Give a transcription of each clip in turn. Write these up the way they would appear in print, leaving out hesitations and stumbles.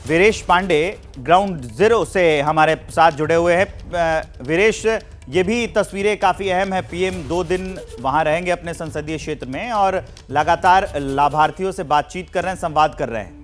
Viresh Pandey ground zero से हमारे साथ जुड़े हुए हैं। वीरेश, ये भी तस्वीरें काफ़ी अहम है। पीएम 2 दिन वहां रहेंगे अपने संसदीय क्षेत्र में और लगातार लाभार्थियों से बातचीत कर रहे हैं, संवाद कर रहे हैं।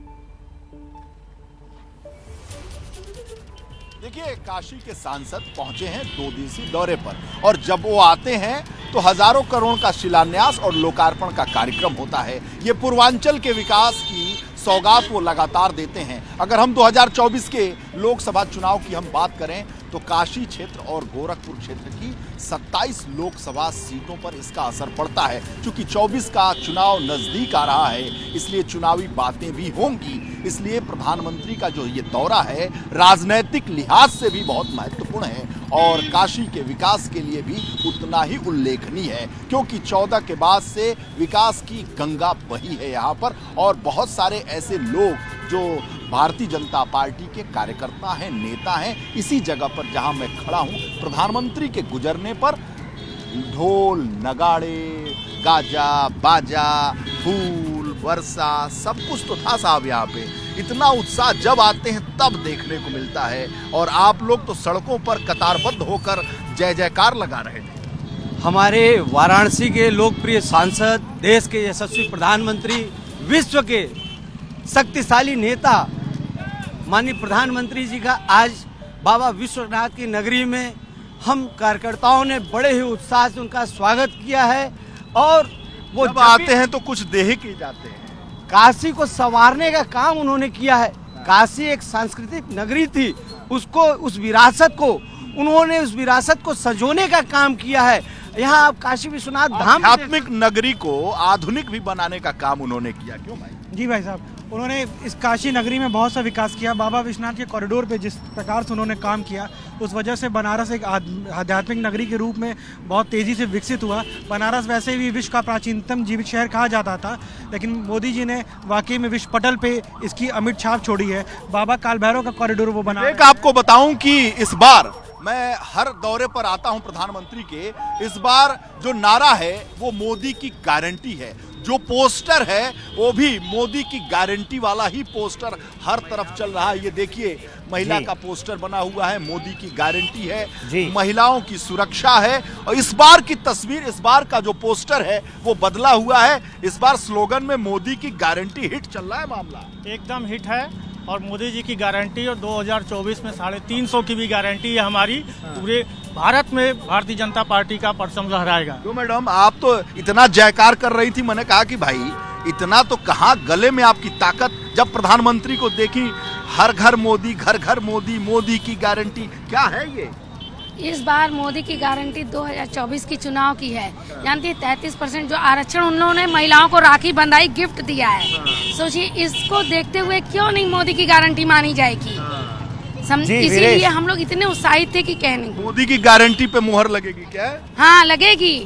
देखिए, काशी के सांसद पहुंचे हैं 2 दिवसीय दौरे पर और जब वो आते हैं तो हजारों करोड़ का शिलान्यास और लोकार्पण का कार्यक्रम होता है। ये पूर्वांचल के विकास की सौगात वो लगातार देते हैं। अगर हम 2024 के लोकसभा चुनाव की हम बात करें तो काशी क्षेत्र और गोरखपुर क्षेत्र की 27 लोकसभा सीटों पर इसका असर पड़ता है। क्योंकि 24 का चुनाव नजदीक आ रहा है, इसलिए चुनावी बातें भी होंगी। इसलिए प्रधानमंत्री का जो ये दौरा है राजनीतिक लिहाज से भी बहुत महत्वपूर्ण है और काशी के विकास के लिए भी उतना ही उल्लेखनीय है, क्योंकि 14 के बाद से विकास की गंगा बही है यहाँ पर। और बहुत सारे ऐसे लोग जो भारतीय जनता पार्टी के कार्यकर्ता हैं, नेता हैं, इसी जगह पर जहां मैं खड़ा हूं, प्रधानमंत्री के गुजरने पर ढोल नगाड़े, गाजा बाजा, फूल वर्षा, सब कुछ तो था साहब। यहाँ पे इतना उत्साह जब आते हैं तब देखने को मिलता है और आप लोग तो सड़कों पर कतारबद्ध होकर जय जयकार लगा रहे थे। हमारे वाराणसी के लोकप्रिय सांसद, देश के यशस्वी प्रधानमंत्री, विश्व के शक्तिशाली नेता माननीय प्रधानमंत्री जी का आज बाबा विश्वनाथ की नगरी में हम कार्यकर्ताओं ने बड़े ही उत्साह से उनका स्वागत किया है। और वो जब आते हैं तो कुछ देह के जाते हैं। काशी को संवारने का काम उन्होंने किया है। काशी एक सांस्कृतिक नगरी थी, उसको उस विरासत को संजोने का काम किया है। यहाँ आप काशी विश्वनाथ धाम आध्यात्मिक नगरी को आधुनिक भी बनाने का काम उन्होंने किया। क्यों भाई? जी भाई साहब, उन्होंने इस काशी नगरी में बहुत सा विकास किया। बाबा विश्वनाथ के कॉरिडोर पे जिस प्रकार से उन्होंने काम किया, उस वजह से बनारस एक आध्यात्मिक नगरी के रूप में बहुत तेज़ी से विकसित हुआ। बनारस वैसे भी विश्व का प्राचीनतम जीवित शहर कहा जाता था, लेकिन मोदी जी ने वाकई में विश्व पटल पे इसकी अमिट छाप छोड़ी है। बाबा काल भैरव का कॉरिडोर वो बना। एक आपको बताऊं कि इस बार मैं हर दौरे पर आता हूं प्रधानमंत्री के, इस बार जो नारा है वो मोदी की गारंटी है। जो पोस्टर है वो भी मोदी की गारंटी वाला ही पोस्टर हर तरफ चल रहा है। ये देखिए, महिला का पोस्टर बना हुआ है, मोदी की गारंटी है, महिलाओं की सुरक्षा है। और इस बार की तस्वीर, इस बार का जो पोस्टर है वो बदला हुआ है। इस बार स्लोगन में मोदी की गारंटी हिट चल रहा है। मामला एकदम हिट है और मोदी जी की गारंटी और 2024 में 350 की भी गारंटी है हमारी। पूरे भारत में भारतीय जनता पार्टी का परचम लहराएगा। तो मैडम, आप तो इतना जयकार कर रही थी, मैंने कहा कि भाई इतना तो कहाँ गले में आपकी ताकत। जब प्रधानमंत्री को देखी, हर घर मोदी, घर घर मोदी, मोदी की गारंटी, क्या है ये? इस बार मोदी की गारंटी 2024 की चुनाव की है। जानती है, 33% जो आरक्षण उन्होंने महिलाओं को राखी बंधाई गिफ्ट दिया है। सोचिए, इसको देखते हुए क्यों नहीं मोदी की गारंटी मानी जाएगी। इसीलिए हम लोग इतने उत्साहित थे कि कह नहीं। मोदी की गारंटी पे मुहर लगेगी क्या? हाँ, लगेगी।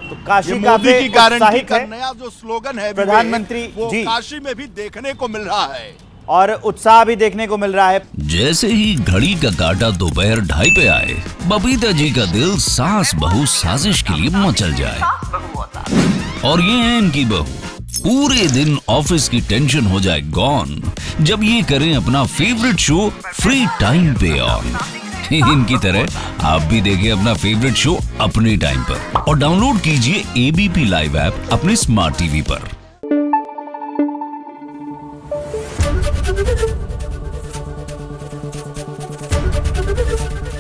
तो काशी मोदी की गारंटी का नया जो स्लोगन है प्रधानमंत्री, वो काशी में भी देखने को मिल रहा है और उत्साह भी देखने को मिल रहा है। जैसे ही घड़ी का काटा दोपहर 2:30 पे आए, बबीता जी का दिल सास बहू साजिश के लिए मचल जाए। और ये है इनकी बहू, पूरे दिन ऑफिस की टेंशन हो जाए गॉन जब ये करें अपना फेवरेट शो फ्री टाइम पे ऑन। इनकी तरह आप भी देखें अपना फेवरेट शो अपने टाइम पर और डाउनलोड कीजिए एबीपी लाइव ऐप अपने स्मार्ट टीवी पर।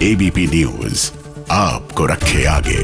एबीपी न्यूज आपको रखे आगे।